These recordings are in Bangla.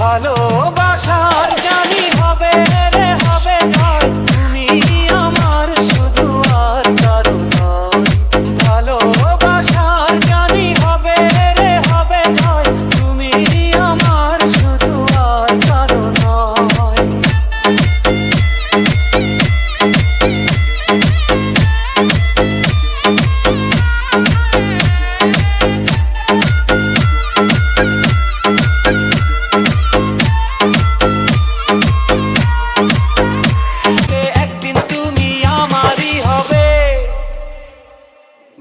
ভালোবাসার জানি হবে রে হবে জয়, তুমি আমার শুধু আর কারো নয়। ভালোবাসার জানি হবে রে হবে জয়, তুমি আমার শুধু আর কারো নয়।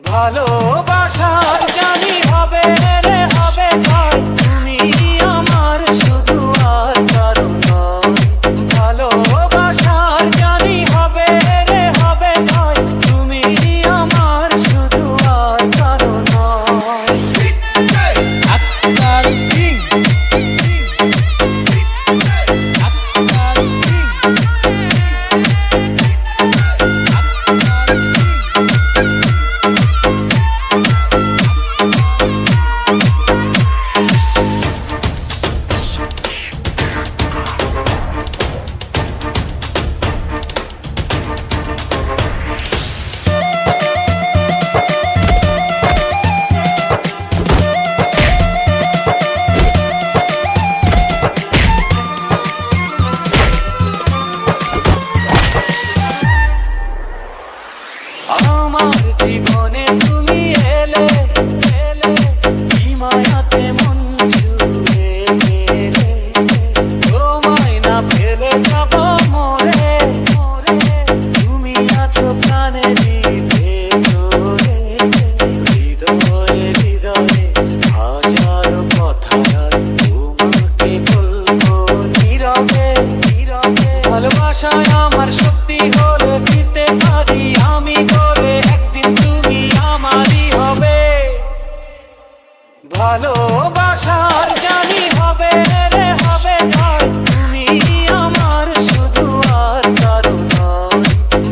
ভালোবাসার জানি হবে রে হবে জয়, তুমি আমার শুধু আর কারো নয়। ভালোবাসার জানি হবে রে হবে জয়, তুমি আমার শুধু আর কারো নয়। আক্তার কিং আমার জীবনে তুমি এলে এলে, কি মায়াতে মন ছুঁয়ে গেলে। তোমায় না ফেলে যাব মরে মরে, তুমি আছো প্রাণেরই ভেতরে। হৃদয়ে হৃদয়ে হাজারো কথা তোমাকে বলবো নীরবে নীরবে। ভালোবাসায় আমার শক্তি হলে দিতে পারি আমি বলে, একদিন তুমি আমারই হবে। ভালোবাসার জানি হবে রে হবে জয়, তুমি আমার শুধু আর কারো নয়।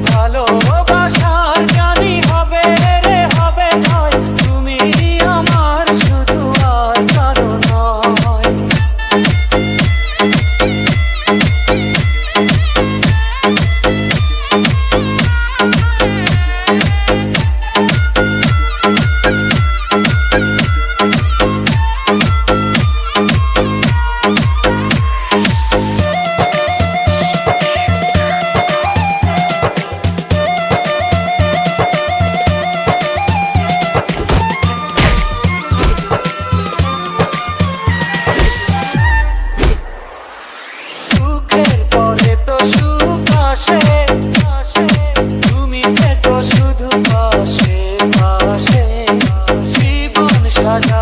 ভালোবাসার জানি হবে রে হবে জয়, তুমি আমার শুধু আর কারো নয়। তুমি থেকো শুধু পাশে পাশে, জীবন সাজা